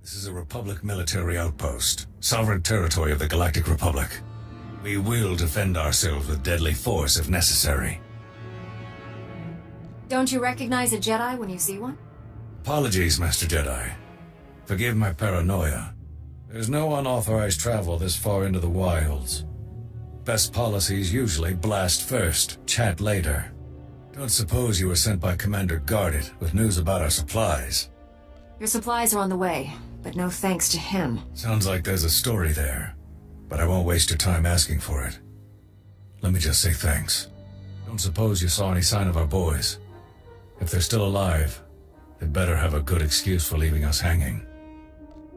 This is a Republic military outpost, sovereign territory of the Galactic Republic. We will defend ourselves with deadly force if necessary. Don't you recognize a Jedi when you see one? Apologies, Master Jedi. Forgive my paranoia. There's no unauthorized travel this far into the wilds. Best policies usually blast first, chat later. Don't suppose you were sent by Commander Guarded with news about our supplies. Your supplies are on the way, but no thanks to him. Sounds like there's a story there, but I won't waste your time asking for it. Let me just say thanks. Don't suppose you saw any sign of our boys. If they're still alive, they better have a good excuse for leaving us hanging.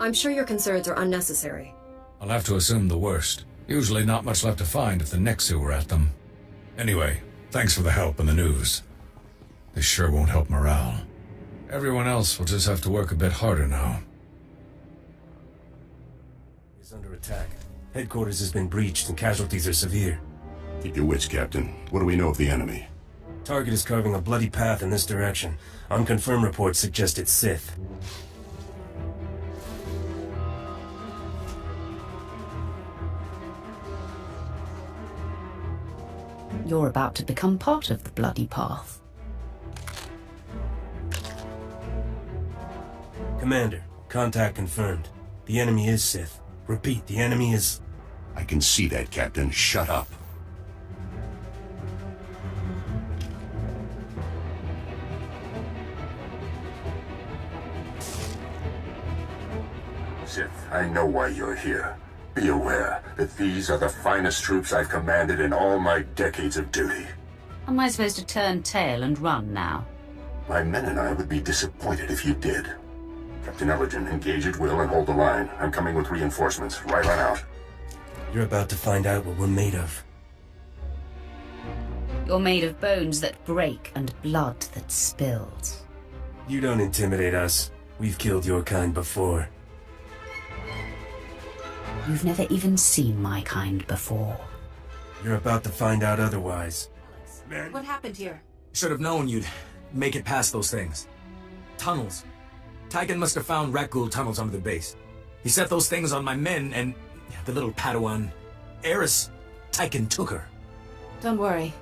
I'm sure your concerns are unnecessary. I'll have to assume the worst. Usually not much left to find if the Nexu were at them. Anyway, thanks for the help and the news. This sure won't help morale. Everyone else will just have to work a bit harder now. Is under attack. Headquarters has been breached and casualties are severe. Keep your wits, Captain. What do we know of the enemy? Target is carving a bloody path in this direction. Unconfirmed reports suggest it's Sith. You're about to become part of the bloody path. Commander, contact confirmed. The enemy is Sith. Repeat, the enemy is... I can see that, Captain. Shut up. Sith, I know why you're here. Be aware that these are the finest troops I've commanded in all my decades of duty. Am I supposed to turn tail and run now? My men and I would be disappointed if you did. Captain Ellerton, engage at will and hold the line. I'm coming with reinforcements. Right on out. You're about to find out what we're made of. You're made of bones that break and blood that spills. You don't intimidate us. We've killed your kind before. You've never even seen my kind before. You're about to find out otherwise. What happened here? Should have known you'd make it past those things. Tunnels. Tyken must have found Rakghoul tunnels under the base. He set those things on my men and the little Padawan. Eris, Tyken took her. Don't worry.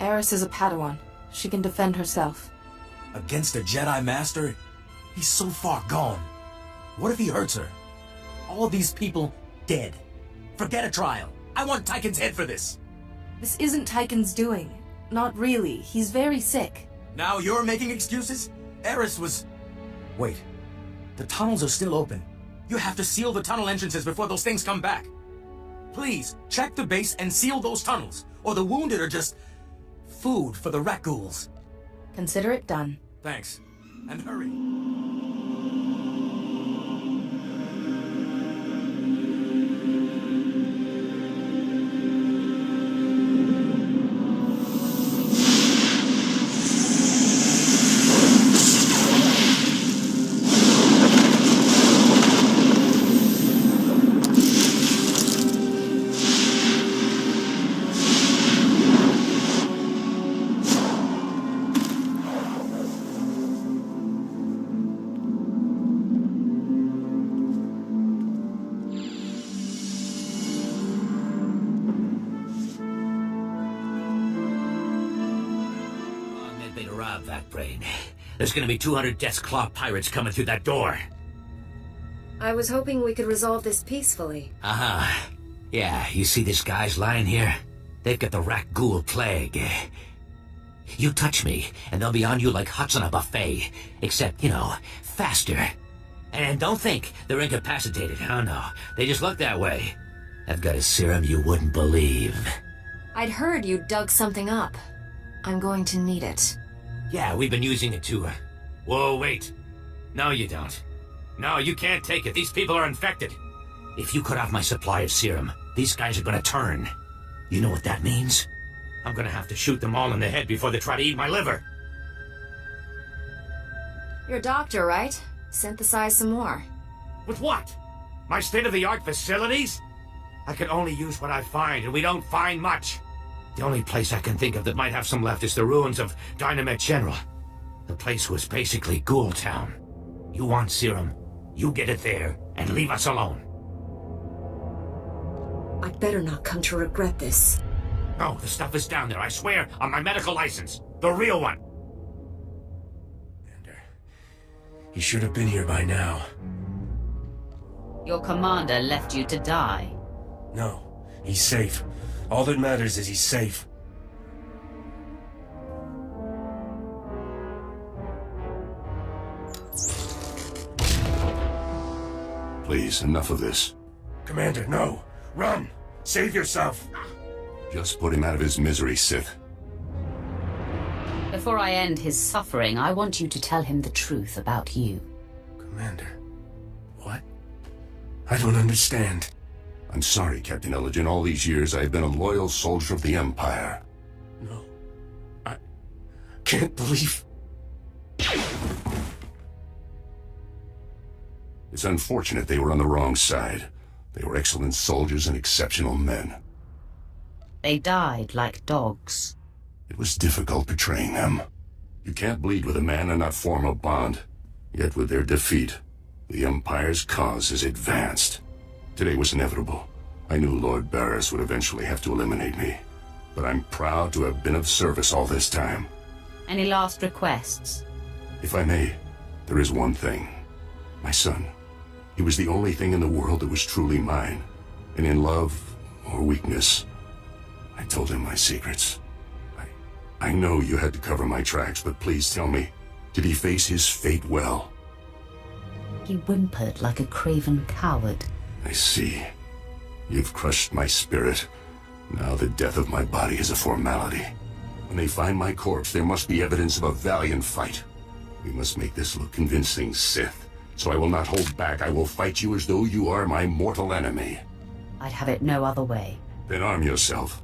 Eris is a Padawan. She can defend herself. Against a Jedi Master? He's so far gone. What if he hurts her? All these people dead. Forget a trial. I want Tyken's head for this. This isn't Tyken's doing. Not really. He's very sick. Now you're making excuses? Eris was... Wait. The tunnels are still open. You have to seal the tunnel entrances before those things come back. Please, check the base and seal those tunnels, or the wounded are just... food for the Rakghouls. Consider it done. Thanks. And hurry. That brain. There's gonna be 200 Death's Claw pirates coming through that door. I was hoping we could resolve this peacefully. Yeah, you see these guys lying here? They've got the Rakghoul plague. You touch me, and they'll be on you like huts on a buffet. Except, you know, faster. And don't think they're incapacitated. Oh no, they just look that way. I've got a serum you wouldn't believe. I'd heard you dug something up. I'm going to need it. Yeah, we've been using it to... Whoa, wait. No, you don't. No, you can't take it. These people are infected. If you cut off my supply of serum, these guys are gonna turn. You know what that means? I'm gonna have to shoot them all in the head before they try to eat my liver. You're a doctor, right? Synthesize some more. With what? My state-of-the-art facilities? I can only use what I find, and we don't find much. The only place I can think of that might have some left is the ruins of Dynamet General. The place was basically Ghoul Town. You want serum? You get it there, and leave us alone. I'd better not come to regret this. No, the stuff is down there, I swear, on my medical license. The real one. He should have been here by now. Your commander left you to die. No, he's safe. All that matters is he's safe. Please, enough of this. Commander, no! Run! Save yourself! Just put him out of his misery, Sith. Before I end his suffering, I want you to tell him the truth about you. Commander... what? I don't understand. I'm sorry, Captain Elgin. All these years I have been a loyal soldier of the Empire. No. I... can't believe... It's unfortunate they were on the wrong side. They were excellent soldiers and exceptional men. They died like dogs. It was difficult betraying them. You can't bleed with a man and not form a bond. Yet with their defeat, the Empire's cause has advanced. Today was inevitable. I knew Lord Barris would eventually have to eliminate me. But I'm proud to have been of service all this time. Any last requests? If I may, there is one thing. My son. He was the only thing in the world that was truly mine. And in love or weakness, I told him my secrets. I know you had to cover my tracks, but please tell me, did he face his fate well? He whimpered like a craven coward. I see. You've crushed my spirit. Now the death of my body is a formality. When they find my corpse, there must be evidence of a valiant fight. We must make this look convincing, Sith. So I will not hold back. I will fight you as though you are my mortal enemy. I'd have it no other way. Then arm yourself.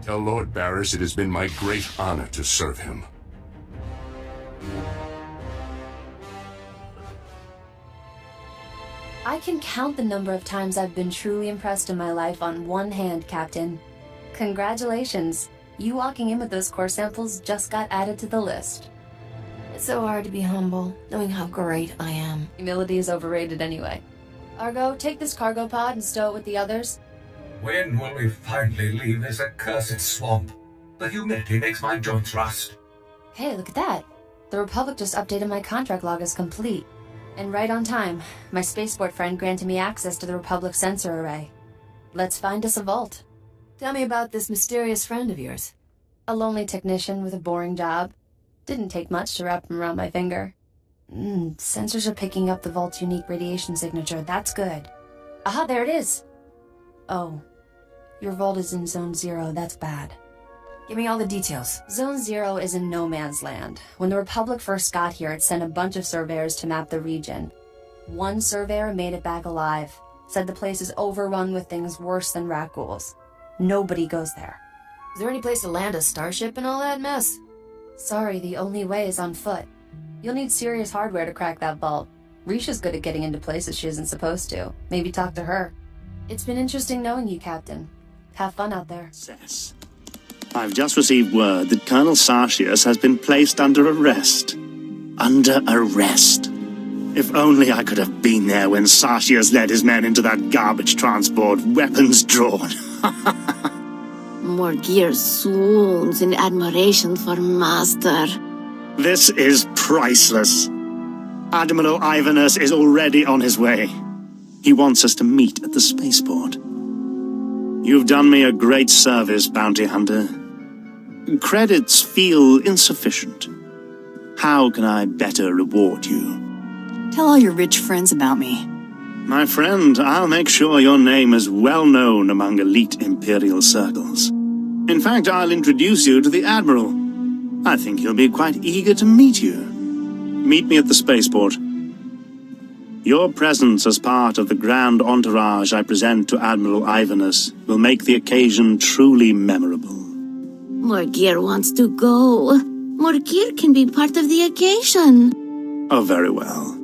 Tell Lord Barris it has been my great honor to serve him. I can count the number of times I've been truly impressed in my life on one hand, Captain. Congratulations. You walking in with those core samples just got added to the list. It's so hard to be humble, knowing how great I am. Humility is overrated anyway. Argo, take this cargo pod and stow it with the others. When will we finally leave this accursed swamp? The humidity makes my joints rust. Hey, look at that. The Republic just updated my contract log as complete. And right on time. My spaceport friend granted me access to the Republic sensor array. Let's find us a vault. Tell me about this mysterious friend of yours. A lonely technician with a boring job. Didn't take much to wrap him around my finger. Sensors are picking up the vault's unique radiation signature. That's good. Aha, there it is. Oh. Your vault is in Zone 0. That's bad. Give me all the details. Zone 0 is in no man's land. When the Republic first got here, it sent a bunch of surveyors to map the region. One surveyor made it back alive. Said the place is overrun with things worse than Rakghouls. Nobody goes there. Is there any place to land a starship and all that mess? Sorry, the only way is on foot. You'll need serious hardware to crack that vault. Risha's good at getting into places she isn't supposed to. Maybe talk to her. It's been interesting knowing you, Captain. Have fun out there. I've just received word that Colonel Sartius has been placed under arrest. Under arrest. If only I could have been there when Sartius led his men into that garbage transport, weapons drawn. Morgir swoons in admiration for Master. This is priceless. Admiral Ivanus is already on his way. He wants us to meet at the spaceport. You've done me a great service, Bounty Hunter. Credits feel insufficient. How can I better reward you? Tell all your rich friends about me. My friend, I'll make sure your name is well known among elite Imperial circles. In fact, I'll introduce you to the Admiral. I think he'll be quite eager to meet you. Meet me at the spaceport. Your presence as part of the grand entourage I present to Admiral Ivanus will make the occasion truly memorable. Morgir wants to go. Morgir can be part of the occasion. Oh, very well.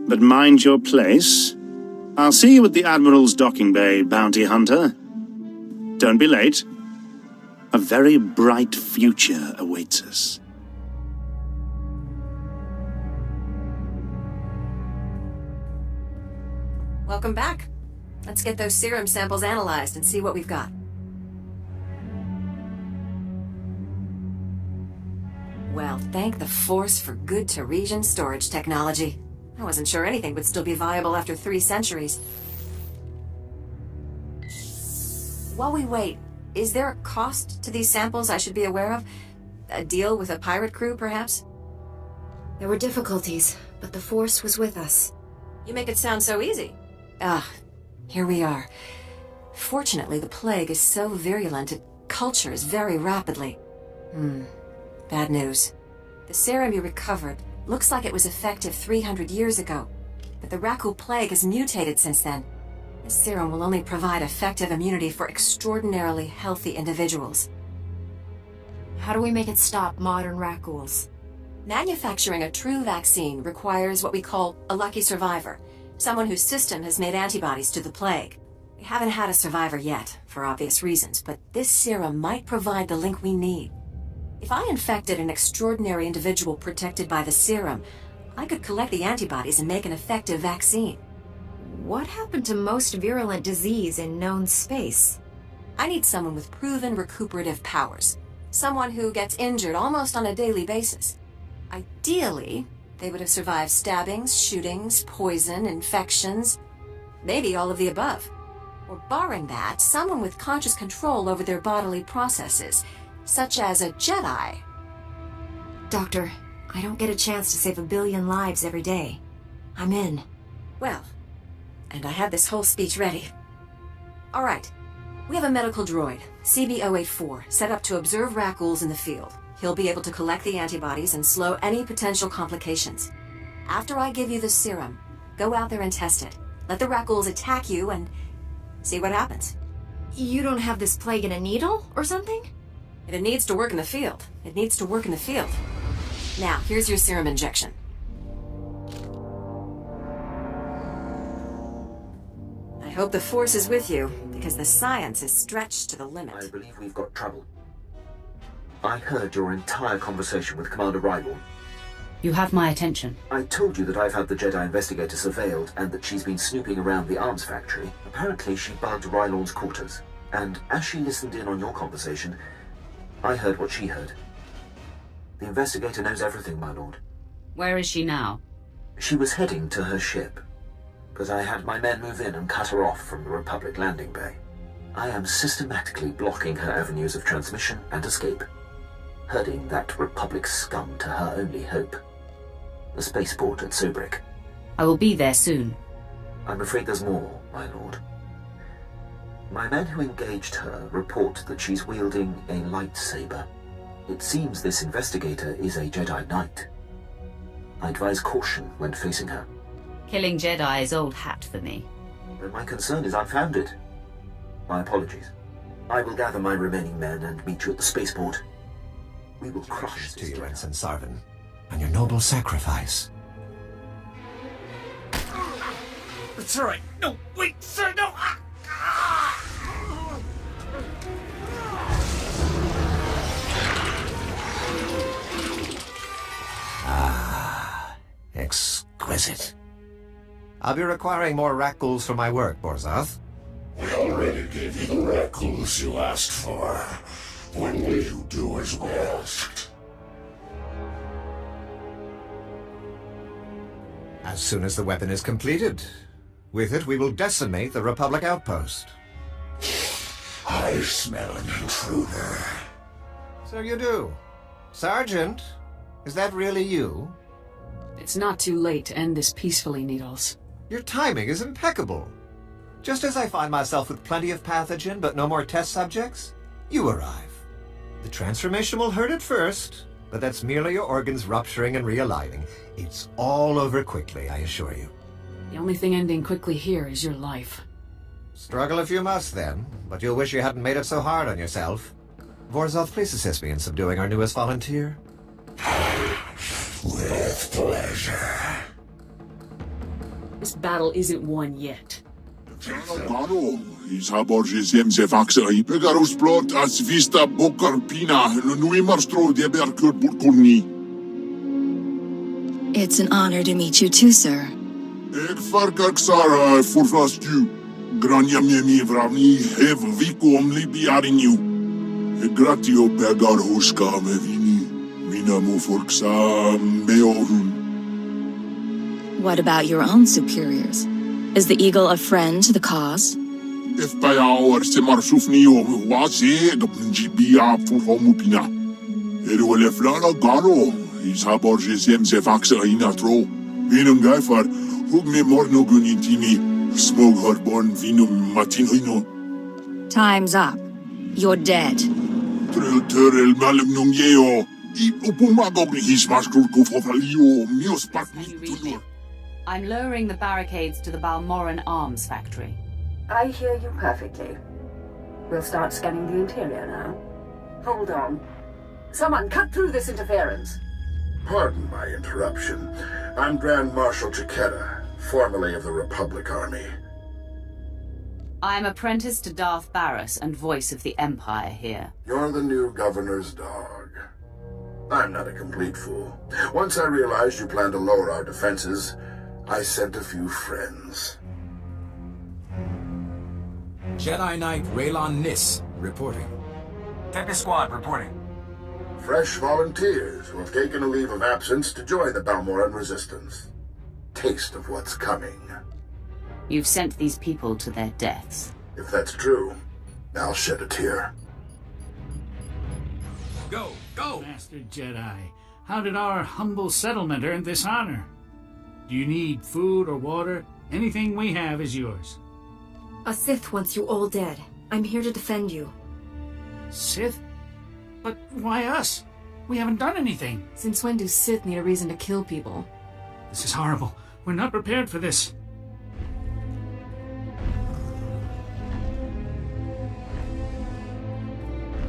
But mind your place. I'll see you at the Admiral's docking bay, Bounty Hunter. Don't be late. A very bright future awaits us. Welcome back. Let's get those serum samples analyzed and see what we've got. Well, thank the Force for good Teresian storage technology. I wasn't sure anything would still be viable after 3 centuries. While we wait, is there a cost to these samples I should be aware of? A deal with a pirate crew, perhaps? There were difficulties, but the Force was with us. You make it sound so easy. Here we are. Fortunately, the plague is so virulent it cultures very rapidly. Bad news. The serum you recovered looks like it was effective 300 years ago, but the Rakghoul plague has mutated since then. This serum will only provide effective immunity for extraordinarily healthy individuals. How do we make it stop modern Rakghouls? Manufacturing a true vaccine requires what we call a lucky survivor, someone whose system has made antibodies to the plague. We haven't had a survivor yet, for obvious reasons, but this serum might provide the link we need. If I infected an extraordinary individual protected by the serum, I could collect the antibodies and make an effective vaccine. What happened to most virulent disease in known space? I need someone with proven recuperative powers. Someone who gets injured almost on a daily basis. Ideally, they would have survived stabbings, shootings, poison, infections, maybe all of the above. Or barring that, someone with conscious control over their bodily processes, such as a Jedi. Doctor, I don't get a chance to save 1 billion lives every day. I'm in. Well, and I had this whole speech ready. All right. We have a medical droid, CB-084, set up to observe Rakghouls in the field. He'll be able to collect the antibodies and slow any potential complications. After I give you the serum, go out there and test it. Let the Rakghouls attack you and see what happens. You don't have this plague in a needle or something? If it needs to work in the field, it needs to work in the field. Now, here's your serum injection. I hope the Force is with you, because the science is stretched to the limit. I believe we've got trouble. I heard your entire conversation with Commander Rakghoul. You have my attention. I told you that I've had the Jedi investigator surveilled and that she's been snooping around the arms factory. Apparently she bugged Rylorn's quarters, and as she listened in on your conversation, I heard what she heard. The investigator knows everything, my lord. Where is she now? She was heading to her ship, but I had my men move in and cut her off from the Republic landing bay. I am systematically blocking her avenues of transmission and escape, herding that Republic scum to her only hope, the spaceport at Sobrik. I will be there soon. I'm afraid there's more, my lord. My men who engaged her report that she's wielding a lightsaber. It seems this investigator is a Jedi Knight. I advise caution when facing her. Killing Jedi is old hat for me. But my concern is unfounded. My apologies. I will gather my remaining men and meet you at the spaceport. We will crush to you, Ensign Sarvin, and your noble sacrifice. It's all right. No, wait, sir, no! Exquisite. I'll be requiring more Rakghouls for my work, Borzoth. We already gave you the Rakghouls you asked for. When will you do as we asked? As soon as the weapon is completed. With it, we will decimate the Republic outpost. I smell an intruder. So you do. Sergeant, is that really you? It's not too late to end this peacefully, Needles. Your timing is impeccable. Just as I find myself with plenty of pathogen but no more test subjects, you arrive. The transformation will hurt at first, but that's merely your organs rupturing and realigning. It's all over quickly, I assure you. The only thing ending quickly here is your life. Struggle if you must, then, but you'll wish you hadn't made it so hard on yourself. Vorzoth, please assist me in subduing our newest volunteer. With pleasure. This battle isn't won yet. It's an honor to meet you too, sir. Ik verkak Sarah voor vast u. Grania mi vravni have viku om libiarinju. Ik gratio pegar huska me vini. Mina mu forksa meorun. What about your own superiors? Is the Eagle a friend to the cause? If bij our se marsufni om wase gabnjibia voor homupina. Wel flana garo. Is haborje sem se faxa inatro. Vinum gaifar. Hug me morno gunintini. Smog harborn vinum matinino. Time's up. You're dead. Turel malumnum yeo. I'm lowering the barricades to the Balmoran Arms Factory. I hear you perfectly. We'll start scanning the interior now. Hold on. Someone cut through this interference. Pardon my interruption. I'm Grand Marshal Chiketa, formerly of the Republic Army. I'm apprentice to Darth Barris and voice of the Empire here. You're the new governor's dog. I'm not a complete fool. Once I realized you planned to lower our defenses, I sent a few friends. Jedi Knight Raylon Nis, reporting. Tempest Squad, reporting. Fresh volunteers who have taken a leave of absence to join the Balmoran Resistance. Taste of what's coming. You've sent these people to their deaths. If that's true, I'll shed a tear. Go! Go! Master Jedi, how did our humble settlement earn this honor? Do you need food or water? Anything we have is yours. A Sith wants you all dead. I'm here to defend you. Sith? But why us? We haven't done anything. Since when do Sith need a reason to kill people? This is horrible. We're not prepared for this.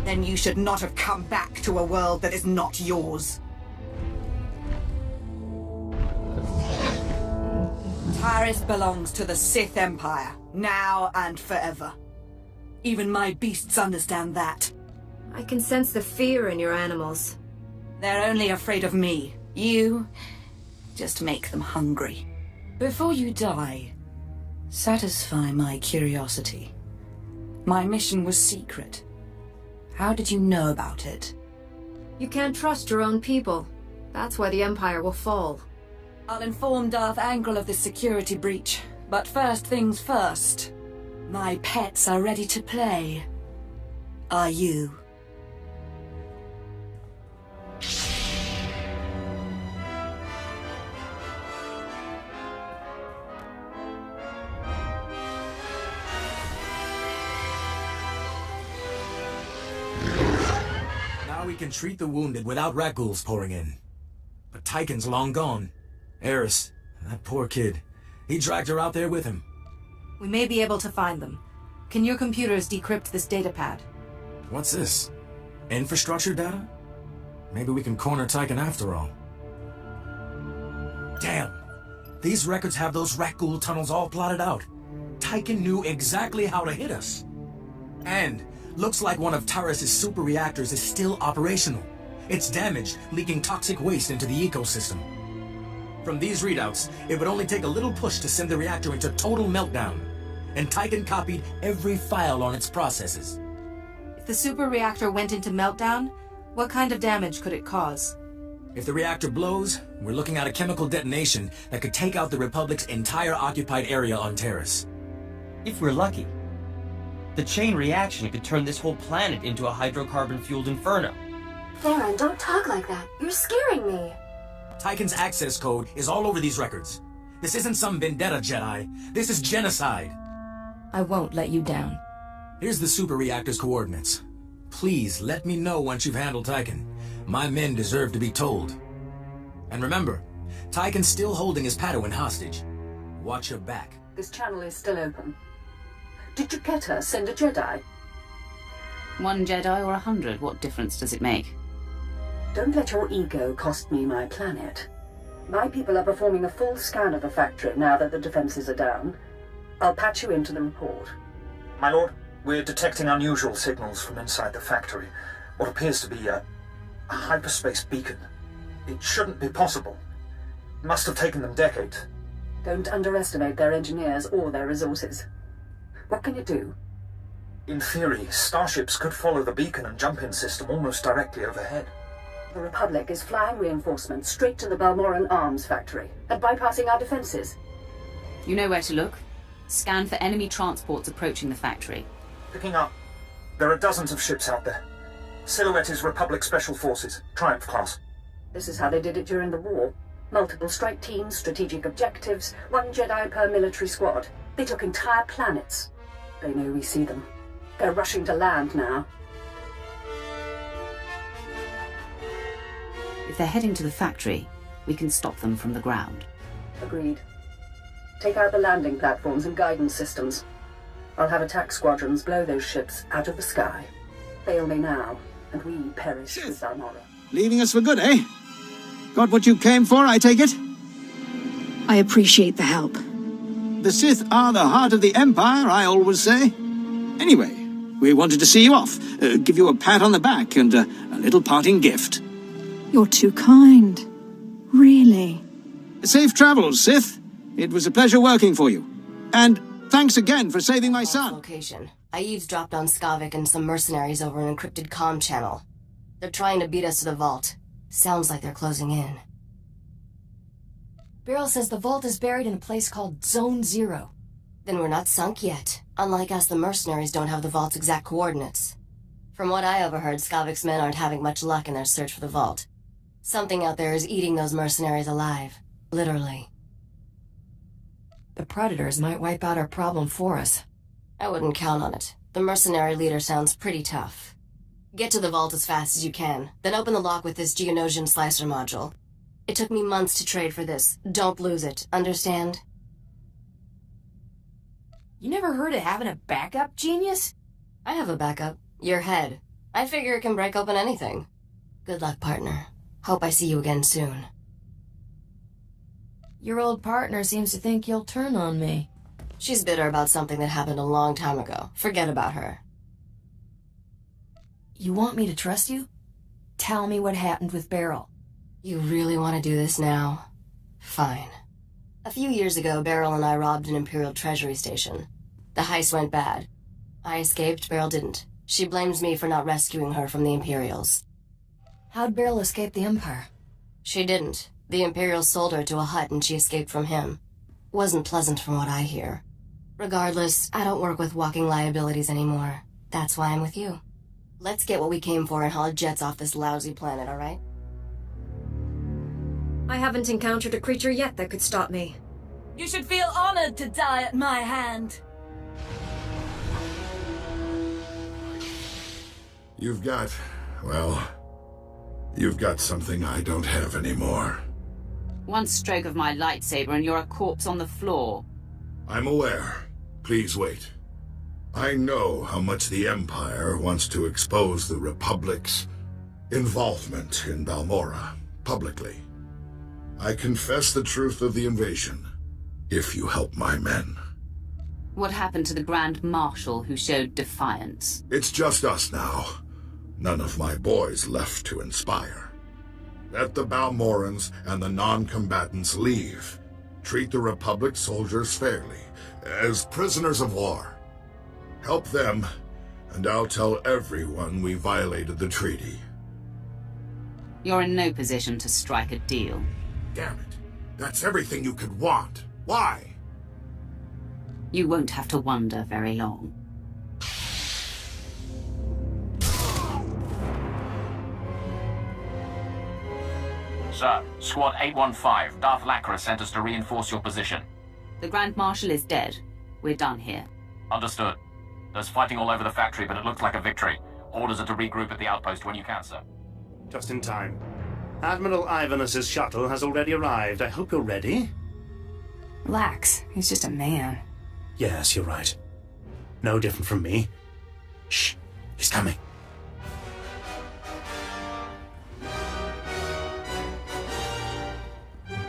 Then you should not have come back to a world that is not yours. Taris belongs to the Sith Empire, now and forever. Even my beasts understand that. I can sense the fear in your animals. They're only afraid of me. You just make them hungry. Before you die, satisfy my curiosity. My mission was secret. How did you know about it? You can't trust your own people. That's why the Empire will fall. I'll inform Darth Angral of the security breach. But first things first. My pets are ready to play. Are you? Now we can treat the wounded without Rakghouls pouring in. But Tychon's long gone. Eris, that poor kid. He dragged her out there with him. We may be able to find them. Can your computers decrypt this datapad? What's this? Infrastructure data? Maybe we can corner Tychon after all. Damn! These records have those Rakghoul tunnels all plotted out. Tychon knew exactly how to hit us. And looks like one of Taris' super reactors is still operational. It's damaged, leaking toxic waste into the ecosystem. From these readouts, it would only take a little push to send the reactor into total meltdown. And Tychon copied every file on its processes. If the super reactor went into meltdown, what kind of damage could it cause? If the reactor blows, we're looking at a chemical detonation that could take out the Republic's entire occupied area on Terrace. If we're lucky. The chain reaction could turn this whole planet into a hydrocarbon-fueled inferno. Theron, don't talk like that. You're scaring me. Tychon's access code is all over these records. This isn't some vendetta, Jedi. This is genocide. I won't let you down. Here's the super reactor's coordinates. Please let me know once you've handled Tychon. My men deserve to be told. And remember, Tychon's still holding his Padawan hostage. Watch your back. This channel is still open. Did Chiketa send a Jedi? 1 Jedi or 100, what difference does it make? Don't let your ego cost me my planet. My people are performing a full scan of the factory now that the defenses are down. I'll patch you into the report. My lord, we're detecting unusual signals from inside the factory. What appears to be a hyperspace beacon. It shouldn't be possible. It must have taken them decades. Don't underestimate their engineers or their resources. What can you do? In theory, starships could follow the beacon and jump-in system almost directly overhead. The Republic is flying reinforcements straight to the Balmoran arms factory and bypassing our defenses. You know where to look. Scan for enemy transports approaching the factory. Picking up. There are dozens of ships out there. Silhouette is Republic Special Forces, Triumph class. This is how they did it during the war. Multiple strike teams, strategic objectives, 1 Jedi per military squad. They took entire planets. They know we see them. They're rushing to land now. If they're heading to the factory, we can stop them from the ground. Agreed. Take out the landing platforms and guidance systems. I'll have attack squadrons blow those ships out of the sky. Fail me now, and we perish with Balmora. Leaving us for good, eh? Got what you came for, I take it? I appreciate the help. The Sith are the heart of the Empire, I always say. Anyway, we wanted to see you off, give you a pat on the back and a little parting gift. You're too kind. Really. Safe travels, Sith. It was a pleasure working for you. And thanks again for saving my son. Location. I eavesdropped on Skavik and some mercenaries over an encrypted comm channel. They're trying to beat us to the vault. Sounds like they're closing in. Beryl says the vault is buried in a place called Zone Zero. Then we're not sunk yet. Unlike us, the mercenaries don't have the vault's exact coordinates. From what I overheard, Skavik's men aren't having much luck in their search for the vault. Something out there is eating those mercenaries alive. Literally. The Predators might wipe out our problem for us. I wouldn't count on it. The mercenary leader sounds pretty tough. Get to the vault as fast as you can, then open the lock with this Geonosian slicer module. It took me months to trade for this. Don't lose it, understand? You never heard of having a backup, genius? I have a backup. Your head. I figure it can break open anything. Good luck, partner. Hope I see you again soon. Your old partner seems to think you'll turn on me. She's bitter about something that happened a long time ago. Forget about her. You want me to trust you? Tell me what happened with Beryl. You really want to do this now? Fine. A few years ago, Beryl and I robbed an Imperial treasury station. The heist went bad. I escaped, Beryl didn't. She blames me for not rescuing her from the Imperials. How'd Beryl escape the Empire? She didn't. The Imperials sold her to a Hutt and she escaped from him. Wasn't pleasant from what I hear. Regardless, I don't work with walking liabilities anymore. That's why I'm with you. Let's get what we came for and haul jets off this lousy planet, alright? I haven't encountered a creature yet that could stop me. You should feel honored to die at my hand. You've got something I don't have anymore. One stroke of my lightsaber and you're a corpse on the floor. I'm aware. Please wait. I know how much the Empire wants to expose the Republic's involvement in Balmora publicly. I confess the truth of the invasion, if you help my men. What happened to the Grand Marshal who showed defiance? It's just us now. None of my boys left to inspire. Let the Balmorans and the non-combatants leave. Treat the Republic soldiers fairly, as prisoners of war. Help them, and I'll tell everyone we violated the treaty. You're in no position to strike a deal. Damn it. That's everything you could want. Why? You won't have to wonder very long. Sir, Squad 815, Darth Lacra sent us to reinforce your position. The Grand Marshal is dead. We're done here. Understood. There's fighting all over the factory, but it looks like a victory. Orders are to regroup at the outpost when you can, sir. Just in time. Admiral Ivanus's shuttle has already arrived. I hope you're ready. Relax. He's just a man. Yes, you're right. No different from me. Shh. He's coming.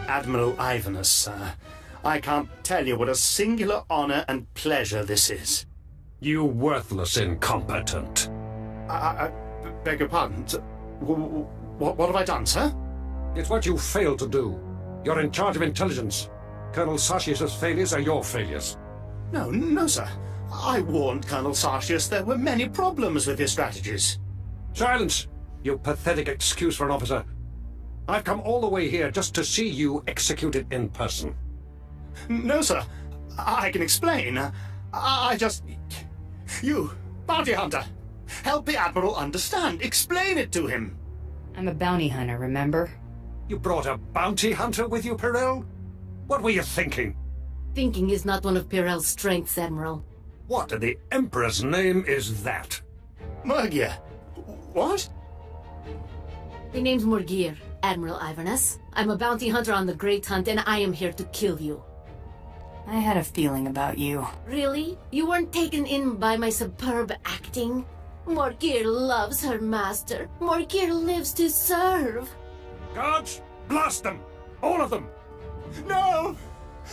Admiral Ivanus, sir. I can't tell you what a singular honor and pleasure this is. You worthless incompetent. I beg your pardon. What have I done, sir? It's what you failed to do. You're in charge of intelligence. Colonel Sartius's failures are your failures. No, sir. I warned Colonel Sartius there were many problems with his strategies. Silence, you pathetic excuse for an officer. I've come all the way here just to see you executed in person. No, sir. I can explain. I just... You, bounty hunter, help the Admiral understand. Explain it to him. I'm a bounty hunter, remember? You brought a bounty hunter with you, Pirel? What were you thinking? Thinking is not one of Pirel's strengths, Admiral. What in the Emperor's name is that? Morgir. What? My name's Morgir, Admiral Iverness. I'm a bounty hunter on the Great Hunt, and I am here to kill you. I had a feeling about you. Really? You weren't taken in by my superb acting? Morgir loves her master. Morgir lives to serve. Guards, blast them! All of them! No!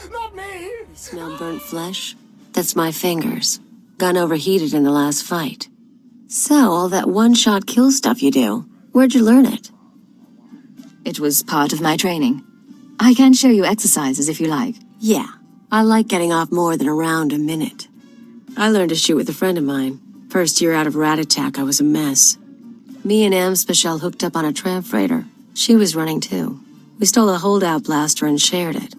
Not me! Smell burnt flesh? That's my fingers. Gun overheated in the last fight. So, all that one-shot kill stuff you do, where'd you learn it? It was part of my training. I can show you exercises if you like. Yeah, I like getting off more than a round a minute. I learned to shoot with a friend of mine. First year out of Rat Attack, I was a mess. Me and Amspechel hooked up on a tramp freighter. She was running too. We stole a holdout blaster and shared it.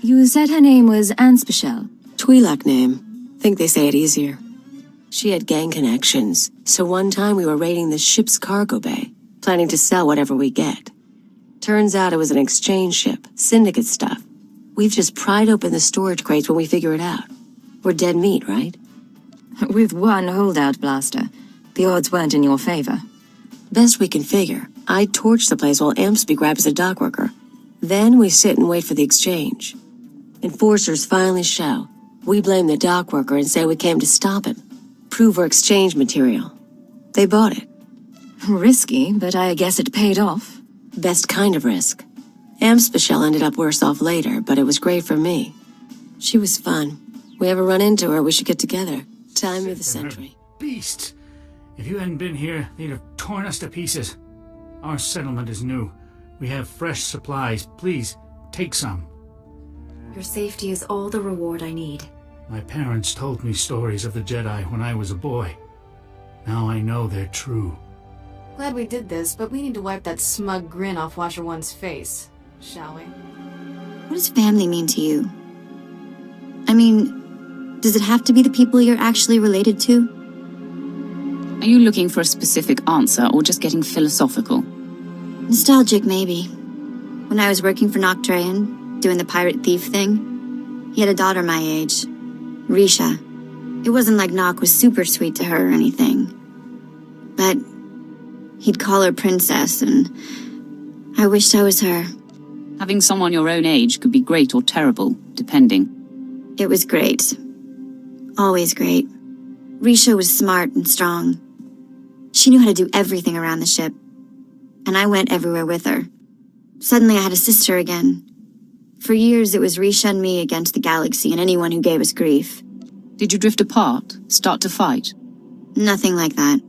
You said her name was Anspechel. Twi'lek name. Think they say it easier. She had gang connections, so one time we were raiding the ship's cargo bay, planning to sell whatever we get. Turns out it was an exchange ship, syndicate stuff. We've just pried open the storage crates when we figure it out. We're dead meat, right? With one holdout blaster, the odds weren't in your favor. Best we can figure, I torch the place while Ampsby grabs a dock worker. Then we sit and wait for the exchange. Enforcers finally show. We blame the dock worker and say we came to stop him. Prove we're exchange material. They bought it. Risky, but I guess it paid off. Best kind of risk. Amspechel ended up worse off later, but it was great for me. She was fun. We ever run into her, we should get together. Time of the century. Beasts! If you hadn't been here, they'd have torn us to pieces. Our settlement is new. We have fresh supplies. Please, take some. Your safety is all the reward I need. My parents told me stories of the Jedi when I was a boy. Now I know they're true. Glad we did this, but we need to wipe that smug grin off Watcher One's face, shall we? What does family mean to you? I mean, does it have to be the people you're actually related to? Are you looking for a specific answer or just getting philosophical? Nostalgic, maybe. When I was working for Nocturian, doing the pirate thief thing, he had a daughter my age, Risha. It wasn't like Nock was super sweet to her or anything. But he'd call her princess, and I wished I was her. Having someone your own age could be great or terrible, depending. It was great. Always great. Risha was smart and strong. She knew how to do everything around the ship. And I went everywhere with her. Suddenly I had a sister again. For years it was Risha and me against the galaxy and anyone who gave us grief. Did you drift apart? Start to fight? Nothing like that.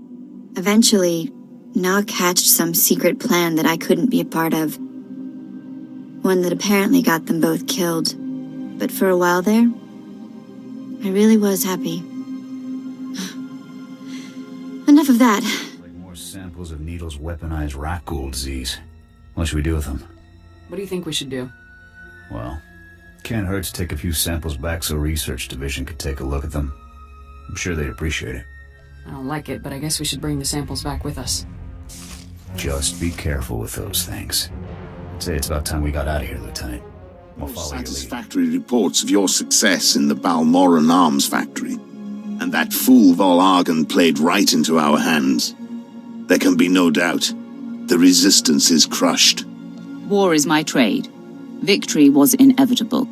Eventually, Nock hatched some secret plan that I couldn't be a part of. One that apparently got them both killed. But for a while there, I really was happy. Enough of that. Like more samples of Needle's weaponized Rakghoul disease. What should we do with them? What do you think we should do? Well, can't hurt to take a few samples back so Research Division could take a look at them. I'm sure they'd appreciate it. I don't like it, but I guess we should bring the samples back with us. Just be careful with those things. I'd say it's about time we got out of here, Lieutenant. We'll follow your lead. Satisfactory reports of your success in the Balmoran Arms Factory. And that fool Vol-Argon played right into our hands. There can be no doubt. The resistance is crushed. War is my trade. Victory was inevitable.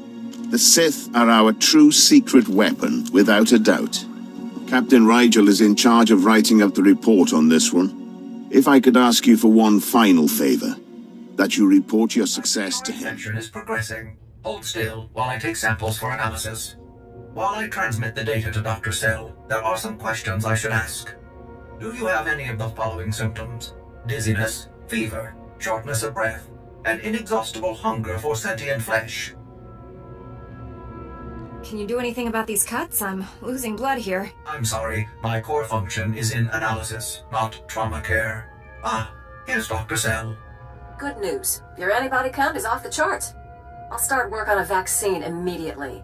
The Sith are our true secret weapon, without a doubt. Captain Rigel is in charge of writing up the report on this one. If I could ask you for one final favor, that you report your success to him. Section is progressing. Hold still while I take samples for analysis. While I transmit the data to Dr. Sell, there are some questions I should ask. Do you have any of the following symptoms? Dizziness, fever, shortness of breath, and inexhaustible hunger for sentient flesh? Can you do anything about these cuts? I'm losing blood here. I'm sorry. My core function is in analysis, not trauma care. Ah, here's Dr. Cell. Good news. Your antibody count is off the charts. I'll start work on a vaccine immediately.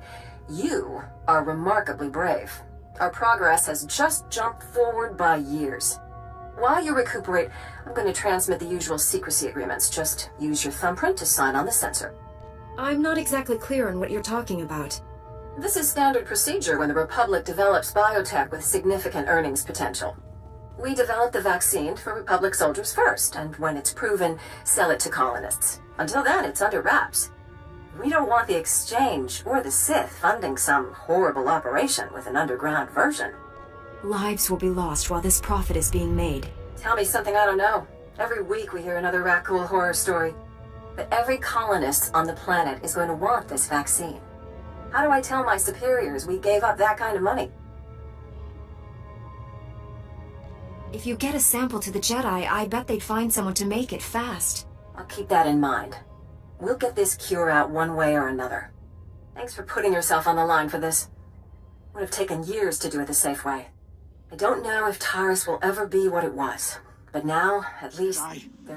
You are remarkably brave. Our progress has just jumped forward by years. While you recuperate, I'm going to transmit the usual secrecy agreements. Just use your thumbprint to sign on the sensor. I'm not exactly clear on what you're talking about. This is standard procedure when the Republic develops biotech with significant earnings potential. We develop the vaccine for Republic soldiers first, and when it's proven, sell it to colonists. Until then, it's under wraps. We don't want the Exchange or the Sith funding some horrible operation with an underground version. Lives will be lost while this profit is being made. Tell me something I don't know. Every week we hear another Rakghoul horror story. But every colonist on the planet is going to want this vaccine. How do I tell my superiors we gave up that kind of money? If you get a sample to the Jedi, I bet they'd find someone to make it fast. I'll keep that in mind. We'll get this cure out one way or another. Thanks for putting yourself on the line for this. Would have taken years to do it the safe way. I don't know if Taris will ever be what it was. But now, at least...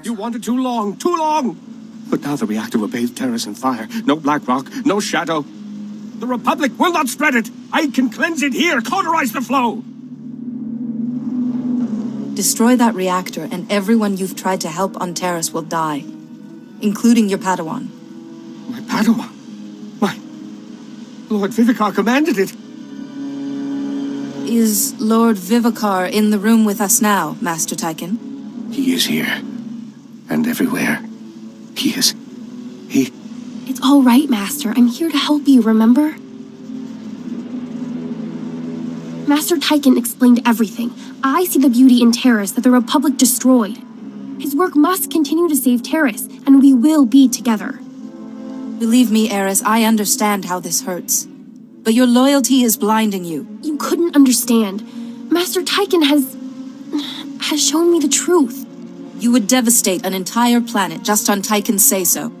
You wanted too long, too long! But now the reactor will bathe Taris in fire. No black rock, no shadow. The Republic will not spread it! I can cleanse it here, cauterize the flow! Destroy that reactor, and everyone you've tried to help on Taris will die. Including your Padawan. My Padawan? My... Lord Vivicar commanded it! Is Lord Vivicar in the room with us now, Master Tyken? He is here. And everywhere. He... It's all right, Master. I'm here to help you, remember? Master Tyken explained everything. I see the beauty in Taris that the Republic destroyed. His work must continue to save Taris, and we will be together. Believe me, Eris, I understand how this hurts. But your loyalty is blinding you. You couldn't understand. Master Tyken has shown me the truth. You would devastate an entire planet just on Tyken's say-so.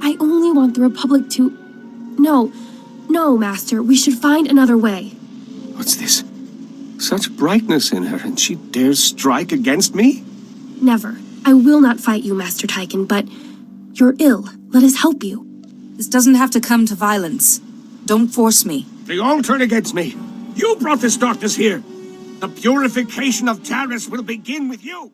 I only want the Republic to... No, Master, we should find another way. What's this? Such brightness in her, and she dares strike against me? Never. I will not fight you, Master Tyken, but you're ill. Let us help you. This doesn't have to come to violence. Don't force me. They all turn against me. You brought this darkness here. The purification of Taris will begin with you.